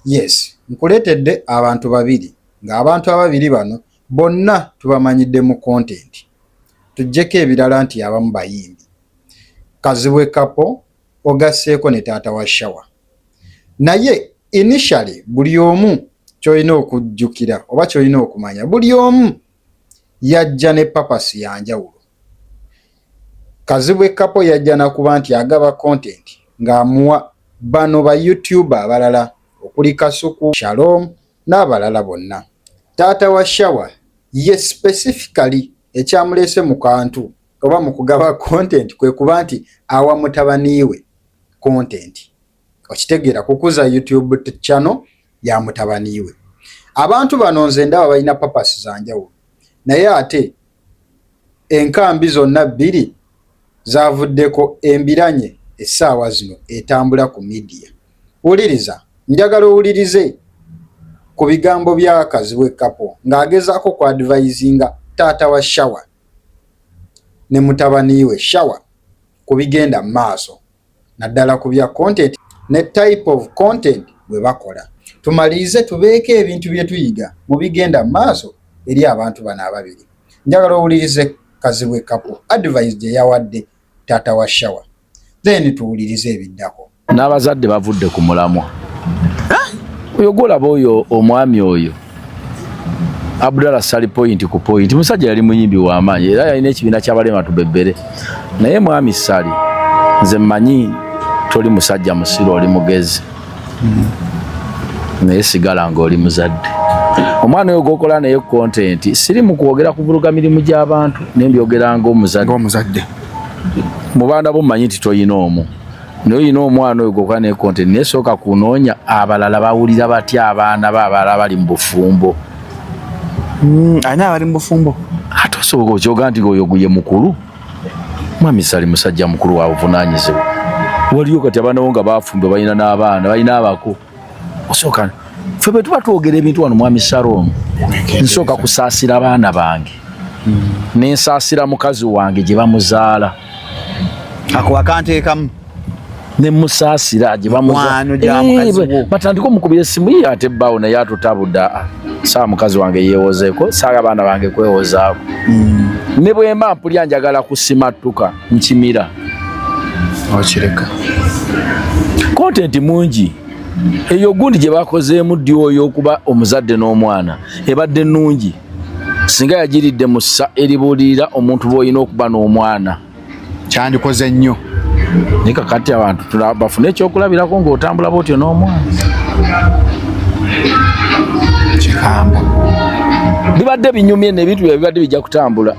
Yes, nkuletedde abantu babiri ng'abantu ababiri bano bonna tubamanyidde mu content. Tujjeko ebirala nti abamu bayimbi. Kazibwe Kapo ogasseeko ne taata wa Shower. Naye initially buli omu ky'olina okujjukira oba ky'olina okumanya, buli omu yajja ne papasi ya njawulo. Kazibwe Kapo yajja nakuba nti agaba content ng'amuwa bano ba YouTuber abalala okuli Kasuku, Shalom n'abalala bonna. Taata wa Shower ye specifically ekyamulese mu kantu oba mu kugaba content kwe kuba nti awa mutabani we content. Okitegeera kukuza YouTube channel ya mutabani we. Abantu bano nze ndaba balina papasi za njawulo. Naye ate enkambi zonna bbiri zavuddeko embiranye essaawa zino etambula ku media. Wuliriza, njagala owulirize ku bigambo bya Kazibwe Kapo ng'agezaako ku advisinga taata wa Shower ne mutabani we Shower ku bigenda maaso naddala ku bya content ne type of content bwe bakola. Tumalirize tubeeko ebintu bye tuyiga mu bigenda maaso eri abantu bano ababiri. Njagala owulirize Kazibwe Kapo advice gye yawadde taata wa Shower, then tuwulirize ebiddako. N'abazadde bavudde ku mulamwa. Oyo golaba oyo omwami oyo Abdallah Sali point ku point, musajja yali muyimbi w'amaanyi era yalina ekibiina ky'abalema tubebbere. Naye mwami Sali nze mmanyi toli musajja musiro, oli mugezi. Naye sigala ng'oli muzadde. Omwana oyo gwokola naye content siri mu kwogera kuvuluga mirimu gy'abantu nembyogera ng'omuzadde. Mu baana bo mmanyi nti toyina omu. Naye oyina omwana oyo gwokola naye content naye sooka kunoonya abalala bawulira batya abaana b'abalala bali mu bufumbo. Ani abali mu bufumbo? Ate osobola okyoga nti oyo guye mukulu. Mwami Sali musajja mukulu wa buvunaanyizibwa. Waliyo kati abaana bo nga bafumbe balina n'abaana balina abako. Osooka ffe bwe tuba twogera ebintu wano mwami Salom, nsooka kusaasira abaana bange nensaasira mukazi wange gye bamuzaala. Ako akanteekamu ne musaasira gye bamuzaala. Batandika omukubira essimu ye ate bbaawo naye atutabudde. Saa mukazi wange yeewozeeko, saa abaana bange kwewozaako. Ne bwe mba mpulya njagala kusimattuka nkimira. Okireka. Content mungi. Eyo gundi gye bakozeemu ddi oyo okuba omuzadde n'omwana ebadde nnungi singa yagiridde mu ssa eribuulirira omuntu bw'olina okuba n'omwana. Kyandikoze nnyo. Naye kakati abantu bafune ekyokulabirako ng'otambula bw'otyo n'omwana. Kikamba. Bibadde binyumye n'ebintu bye bibadde bijja kutambula.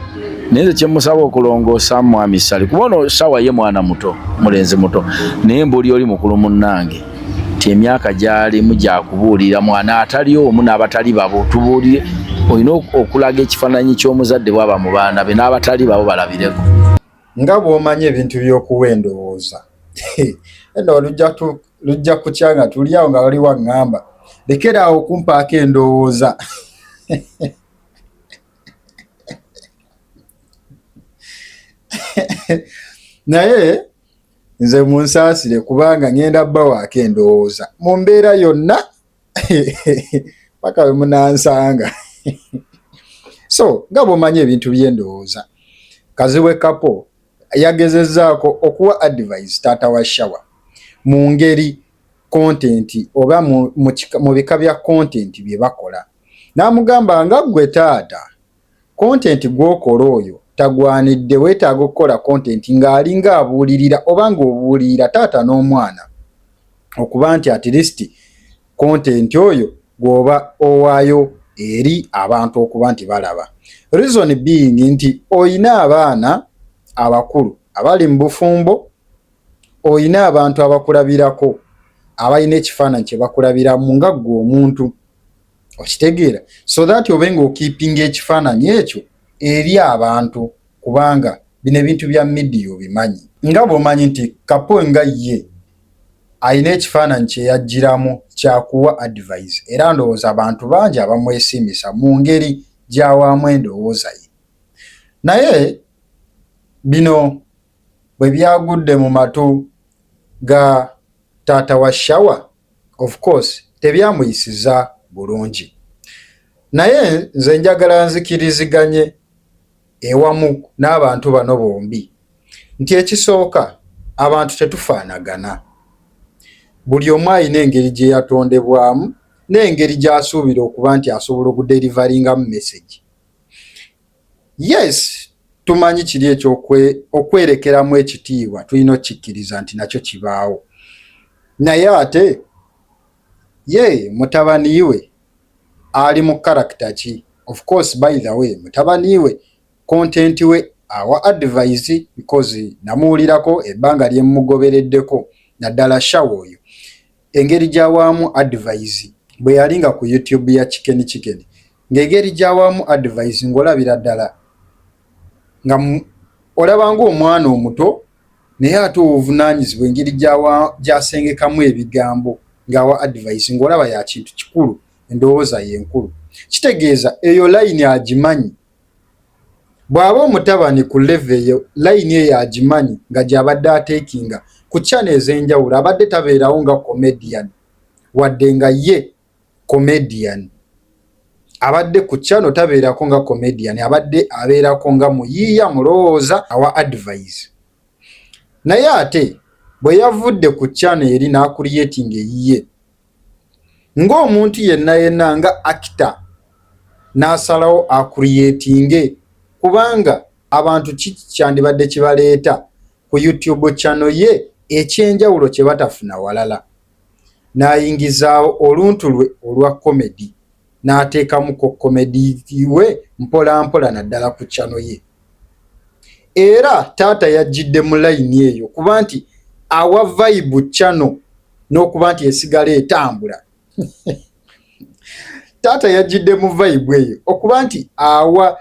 Naye nze kye musaba okulongoosa mwami Sali kuba ono Shower ye mwana muto, mulenzi muto, naye mbuli oli mukulu munnange. Emyaka gyalimu gyakubuulira mwana atali omu n'abatali babo tubuulire. Olina okulaga ekifaananyi ky'omuzadde bw'aba mu baana be n'abatali babo balabireko. Nga bw'omanya ebintu by'okuwa endowooza. Eno lujja kukya nga tuli awo nga wali waŋŋamba lekera awo okumpaako endowooza. Naye nze munsaasire kubanga ngenda bbawaako endowooza mu mbeera yonna paka we munansanga. So nga bw'omanya ebintu by'endowooza, Kazibwe Kapo yagezezzaako okuwa advice taata wa Shower mu ngeri content oba mu bika bya content bye bakola. N'amugamba nga ggwe taata content gw'okola oyo tagwanidde, weetaaga okukola content ng'alinga abuulirira oba ng'obuulirira taata n'omwana okuba nti at least content oyo gw'oba owaayo eri abantu okuba nti balaba. Reason being nti oyina abaana abakulu abali mu bufumbo, oyina abantu abakulabirako abalina ekifaananyi kye bakulabiramu nga ggwe omuntu. Okitegeera? So that obe ng'okiipinga ekifaananyi ekyo eri abantu kubanga bino ebintu bya media obimanyi. Nga bw'omanyi nti Kapo nga ye alina ekifaananyi kye yajjiramu kyakuwa advice era ndowooza abantu bangi abamwesimisa mu ngeri gy'awaamu endowooza ye. Naye bino bwe byagudde mu matu ga taata wa Shower, of course tebyamuyisiza bulungi. Naye nze njagala nzikiriziganye ewamu n'abantu bano bombi nti ekisooka abantu tetufaanagana. Buli omu alina engeri gye yatondebwamu n'engeri gy'asuubira okuba nti asobola okuderivalingamu message. Yes, tumanyi kiri okwerekeramu ekitiibwa tulina okikkiriza nti nakyo kibaawo. Naye ate ye mutabani we ali mu character ki? Of course, by the way, mutabani we content we awa advice because namuwulirako ebbanga lye mugobereddeko naddala Shawa oyo. Engeri gy'awaamu advice bwe yalinga ku YouTube ya Chicken ng'engeri gy'awaamu advice ng'olabira ddala nga olabanga omwana omuto naye ate obuvunaanyizibwa engeri gy'asengekamu ebigambo ng'awa advice ng'olaba ya kintu kikulu, endowooza y'enkulu. Kitegeeza eyo layini agimanyi. Bw'aba omutabani ku level eyo layini eyo agimanyi nga gy'abadde ateekinga ku channel ez'enjawulo. Abadde tabeerawo nga comedian wadde nga ye comedian. Abadde ku channel tabeerako nga comedian, abadde abeerako nga muyiiya mulowooza awa advice. Naye ate bwe yavudde ku channel eri n'akuliyetinga eyiye ng'omuntu yenna nga actor n'asalawo akuliyetinge kubanga abantu kyandibadde kibaleeta ku YouTube channel ye ekyenjawulo kye batafuna walala. N'ayingizaawo oluntu lwe olwa comedy n'ateekamuko comedy we mpola mpola naddala ku channel ye. Era taata yajjidde mu layini eyo kuba nti awa vibe channel n'okuba nti esigala etambula. Taata yajjidde mu vibe eyo okuba nti awa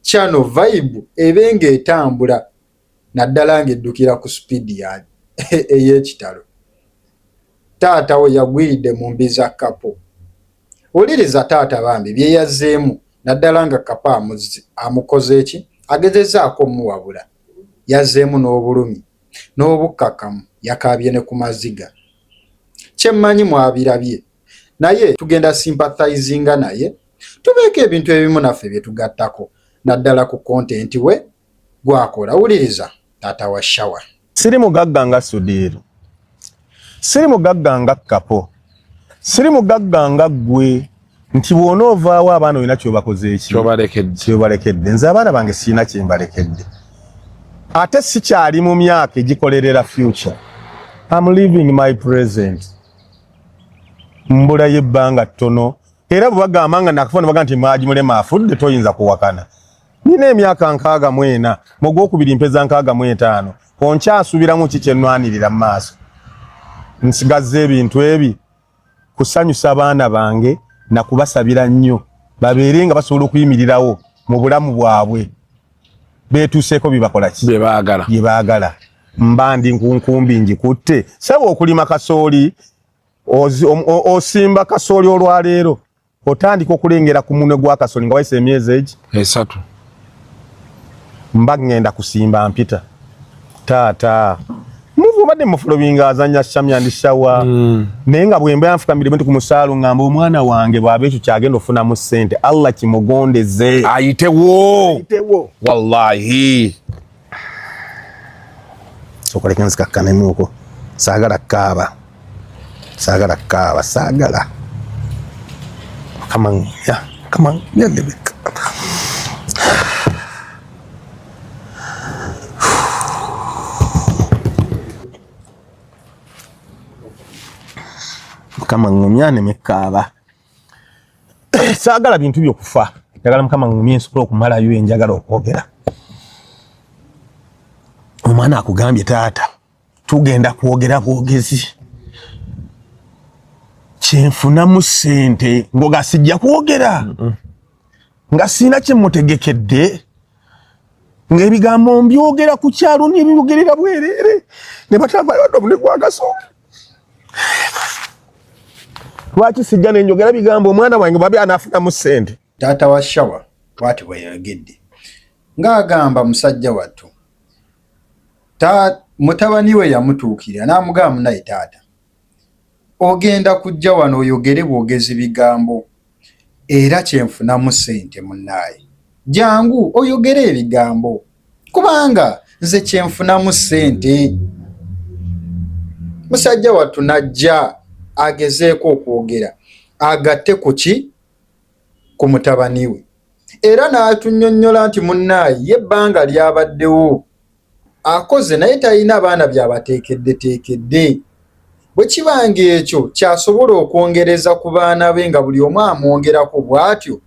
channel vibe ebenga etambula naddala ng'eddukira ku speed ey'ekitalo. Taata we yagwiridde mu mbi za kapo. Wuliriza taata bambi bye yazzeemu naddala nga kapa amukoze eki agezezaako omuwabula. Yazzeemu n'obulumi n'obukkakkamu, yakaabye ne ku maziga. Kyemmanyi mwabirabye. Naye tugenda sympathizinga naye tubeeko ebintu ebimu naffe bye tugattako naddala ku content we gwakola. Wuliriza taata wa Shawa. Siri mugagga nga Sudiru, siri mugagga nga Kapo, siri mugagga nga ggwe nti bw'onoovaawo abaana olina kyobakoze eki kyobalekedde. Nze abaana bange sirina kyembalekedde, ate sikyali mu myaka egikolerera future. I'm living my present. Mbula y'ebbanga ttono era bwe bagamba nga nakafuna baga nti Maaji Mulema afudde toyinza kuwakana. Nina emyaka 64 mu gwokubiri mpeza 65 onkyasuubiramu ki kye nnwanirira mu maaso. Nsigazza ebintu ebi kusanyusa abaana bange na kubasabira nnyo babeere nga basobola okuyimirirawo mu bulamu bwabwe beetuuseeko bibakola ki bye baagala. Mbandi nkunkumbi ngikutte saba okulima kasooli osimba kasooli olwaleero otandika okulengera ku munwe gwa kasooli nga wayise emyezi egi 3 mba ngenda kusimba mpita. Taata muvubadde mufulobinga azanya Shamyandi Shawa naye nga bwe mba yanfukamire bintu ku musaalu ngamba omwana wange bw'aba ekyo kyagenda ofunamu ssente Allah kimugondeze ayitewo wallahi. Sokoleka nzikakkanemuuko saagala kaaba saagala come on yeah kama ngumyane mekaaba saagala bintu byokufa njagala mukama ngumye nsobola okumalayo enjagala okwogera. Omwana akugambye taata tugenda kwogera bwogezi kyenfunamu ssente ngoga sijja kwogera nga sina kye mutegekedde ng'ebigambo mbyogera ku kyalo n'ebibogerera bwereere ne batambayo wadde gwa Kasooke. Lwaki sijja ne njogera bigambo omwana wange babe anaafunamu ssente? Taata wa Shawa bw'ati bwe yayogedde ng'agamba musajja wattu mutabani we yamutuukira n'amugamba naye taata ogenda kujja wano oyogere bwogezi bigambo era kyenfunamu ssente munnaye. Jangu oyogere ebigambo kubanga nze kyenfunamu ssente. Musajja wattu najja agezeeko okwogera agatte kuki ku mutabani we era n'atunnyonnyola nti munnaye yebbanga lyabaddewo akoze naye talina abaana byabateekeddeteekedde. Bwe kibanga ekyo kyasobola okwongereza ku baana be nga buli omu amwongerako bw'atyo,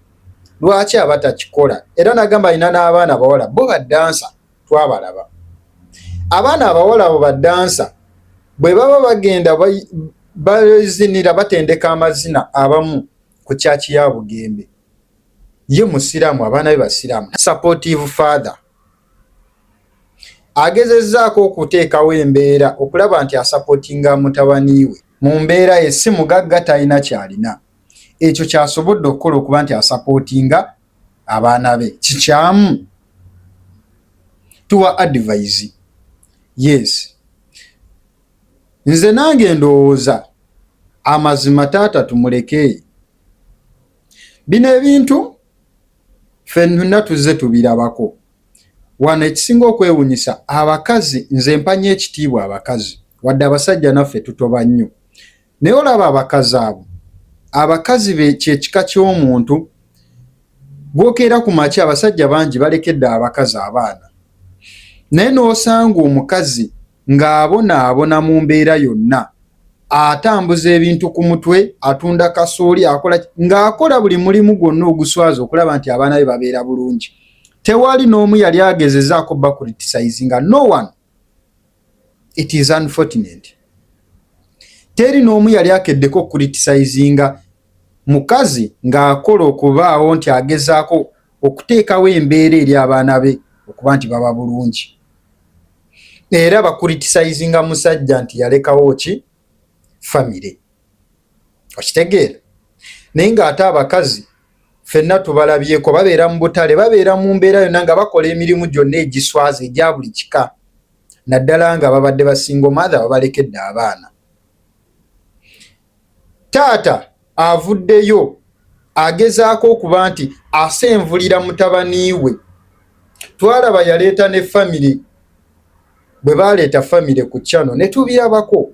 lwaki aba takikola? Era nagamba alina n'abaana abawala bo baddansa twabalaba. Abaana abawala abo baddansa bwe baba bagenda bazinira batendeka amazina abamu ku kyaki ya Bugembe, ye musiraamu, abaana be basiraamu. Supportive father agezezzaako okuteekawo embeera okulaba nti asupportinga mutabani we mu mbeera ye, si mugagga talina kyalina. Ekyo kyasobodde okukola okuba nti asupportinga abaana be, kikyamu. Tuwa advise. Yes, nze nange ndowooza amazima taata tumuleke. Bino ebintu ffenna tuzze tubirabako. Wano ekisinga okwewunyisa abakazi, nze mpanya ekitiibwa abakazi, wadde abasajja naffe tutoba nnyo. Naye olaba abakazi abo, abakazi be kyekika ky'omuntu gwokeera ku makya abasajja bangi balekedde abakazi abaana. Naye n'osanga omukazi ng'abonaabona mu mbeera yonna, atambuza ebintu ku mutwe, atunda kasooli, ng'akola buli mulimu gwonna oguswaza okulaba nti abaana be babeera bulungi. Tewali n'omu yali agezezaako bakritisayizinga. No one. It is unfortunate. Teri n'omu yali akeddeko kritisayizinga mukazi ng'akola okubaawo nti agezaako okuteekawo embeera eri abaana be okuba nti baba bulungi. Era bakritisayizinga musajja nti yalekawo ki? Famire. Okitegeera? Naye ng'ate abakazi ffenna tubalabyeko, babeera mu butale, babeera mu mbeera yonna nga bakola emirimu gyonna egiswaza egya buli kika, naddala nga babadde basingo mother babalekedde abaana. Taata avuddeyo agezaako okuba nti asenvulira mutabani we. Twalaba yaleeta ne famire, bwe baleeta famire ku channel ne tubirabako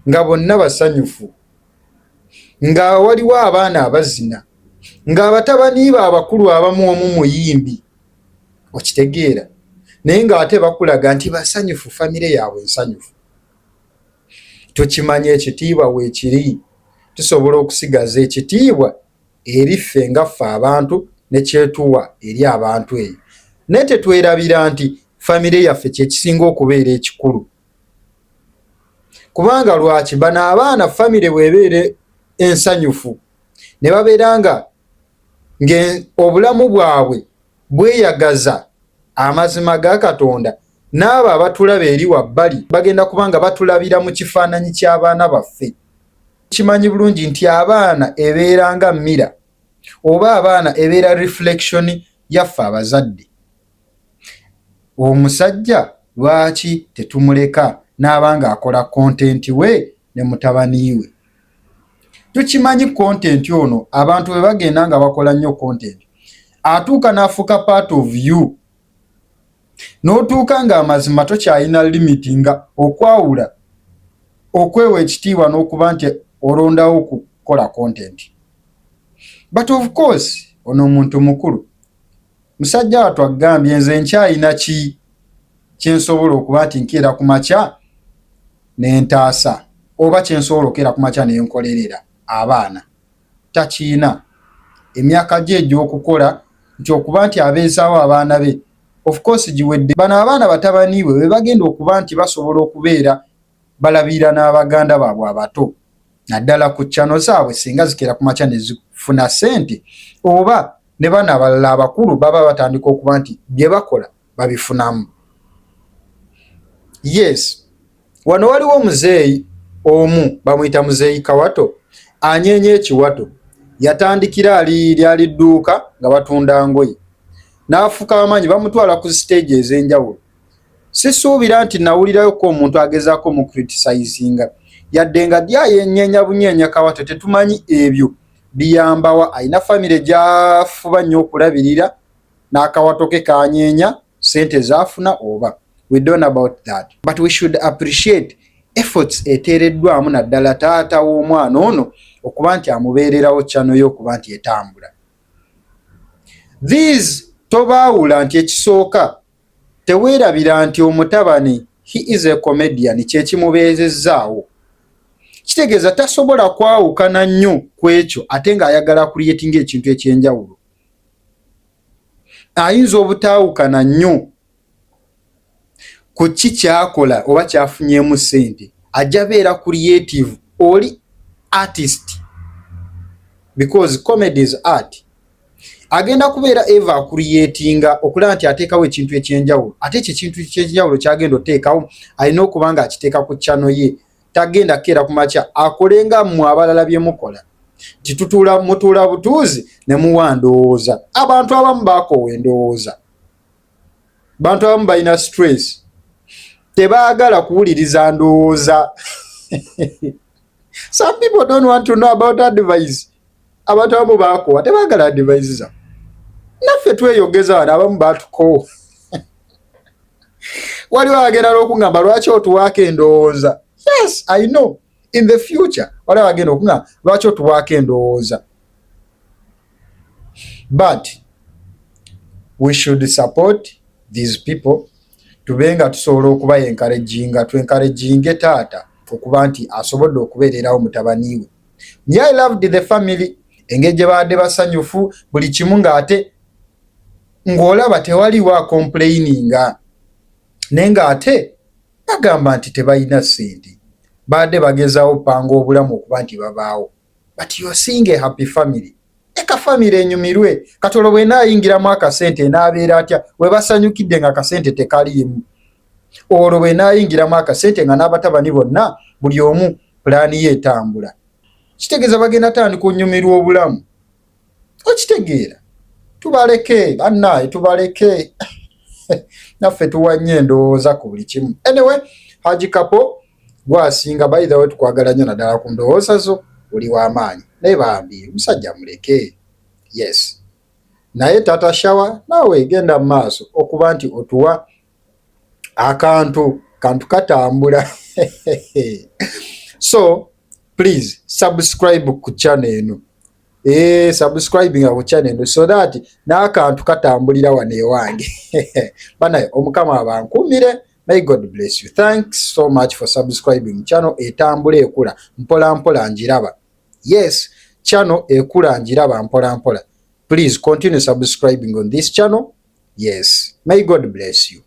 nga bonna basanyufu, nga waliwo abaana abazina, ng'abatabani be abakulu abamu omu muyimbi. Okitegeera? Naye ng'ate bakulaga nti basanyufu, famire yaabwe nsanyufu. Tukimanya ekitiibwa weekiri, tusobola okusigaza ekitiibwa eri ffe nga ffe abantu ne kyetuwa eri abantu eyo. Naye tetwerabira nti famire yaffe kyekisinga okubeera ekikulu. Kubanga lwaki bano abaana famire bw'ebeera ensanyufu ne babeera nga obulamu bwabwe bweyagaza amazima ga Katonda, n'abo abatulaba eri wabbali bagenda kubanga batulabira mu kifaananyi ky'abaana baffe. Kimanyi bulungi nti abaana ebeera nga mmira, oba abaana ebeera reflection yaffe abazadde. Omusajja lwaki tetumuleka n'abanga akola content we ne mutabani we? Tukimanyi content ono abantu bwe bagenda nga bakola nnyo content, atuuka n'afuuka part of you, n'otuuka ng'amazima tokyalina limiti nga okwawula okwewa ekitiibwa n'okuba nti olondawo okukola content. But of course ono omuntu mukulu, musajja wattu agambye nze nkyalina ki kyensobola okuba nti nkeera ku makya n'entaasa, oba kyensobola okukeera ku makya n'enkolerera abaana. Takiina emyaka gye egy'okukola nti okuba nti abeezaawo abaana be, of course giwedde. Bano abaana batabani we be bagenda okuba nti basobola okubeera balabira n'abaganda baabwe abato, naddala ku channel zaabwe singa zikeera ku makya ne zifuna ssente, oba ne bano abalala abakulu baba batandika okuba nti bye bakola babifunamu. Yes, wano waliwo omuzeeyi omu bamuyita muzeeyi Kawato, anyeenya ekiwato. Yatandikira lyali dduuka nga batunda ngoye, n'afuuka amanyi bamutwala ku stage ez'enjawulo. Sisuubira nti nawulirayoko omuntu agezaako mu criticizinga. yadde nga dyayennyenya bunyenya kawato tetumanyi ebyo biyambawa. Alina famire gyafuba nnyo okulabirira n'akawato ke kanyeenya sente zaafuna oba. We don't know about that, but we should appreciate efforts eteereddwamu naddala taata w'omwana ono okuba nti amubeererawo channel yo okuba nti etambula. These tobaawula nti ekisooka teweerabira nti omutabani he is a comedian kyekimubeezezzaawo. Kitegeeza tasobola kwawukana nnyo ku ekyo ate ng'ayagala creating ekintu ekyenjawulo. Ayinza obutaawukana nnyo ku ki kyakola oba kyafunyeemu ssente, ajja beera creative oli artist because comedy is art. Agenda kubeera eva creatinga okulaba nti ateekawo ekintu ekyenjawulo, ate ekyo ekintu ekyenjawulo kyagenda oteekawo alina okuba nga akiteeka ku channel ye. Tagenda keera ku makya akolenga mmwe abalala bye mukola nti mutuula butuuzi ne muwa ndowooza. Abantu abamu baakoowa endowooza, bantu abamu balina stress, tebaagala kuwuliriza ndowooza. Some people don't want to know about advice. Abantu abamu baakoowa tebaagala advice za. Naffe tweyogeza wano abamu batukoowa. Waliwo agenda n'okungamba lwaki otuwaako endowooza. Yes, I know. In the future, waliwo agenda okungamba lwaki otuwaako endowooza. But we should support these people. Tubenga tusobola okuba encouraginga taata okuba nti asobodde okubeererawo mutabani we. I loved the family. Engeri gye baadde basanyufu buli kimu ng'ate ng'olaba tewaliwo complaininga naye ng'ate bagamba nti tebalina ssente, baadde bagezaawo panga obulamu okuba nti babaawo. But you are seeing a happy family. Eka family enyumirwe Katolo bwena ayingiramu akasente n'abeera atya we basanyukidde nga akasente tekaliimu. Olwo bwena ayingiramu akasente nga n'abatabani bonna buli omu pulaani ye etambula. Kitegeeza bagenda tandika onyumirwa obulamu. Okitegeera tubaleke bannaye tubaleke. Naffe tuwanye endowooza ku buli kimu. Anyway, Haji Kapo gwasinga by the way tukwagala nnyo naddala ku ndowooza zo oli w'amaanyi. Naye bambi musajja muleke. Yes. Naye Tata Shower naawe genda mu maaso okuba nti otuwa akantu katambula. So please subscribe ku channel eno. Subscribing ku channel eno so that n'akantu katambulira wano ewange. Banaye omukama abankumire. May God bless you. Thanks so much for subscribing. Channel etambula ekula mpola mpola njiraba. Yes, channel ekula njiraba mpola mpola. Please continue subscribing on this channel. Yes. May God bless you.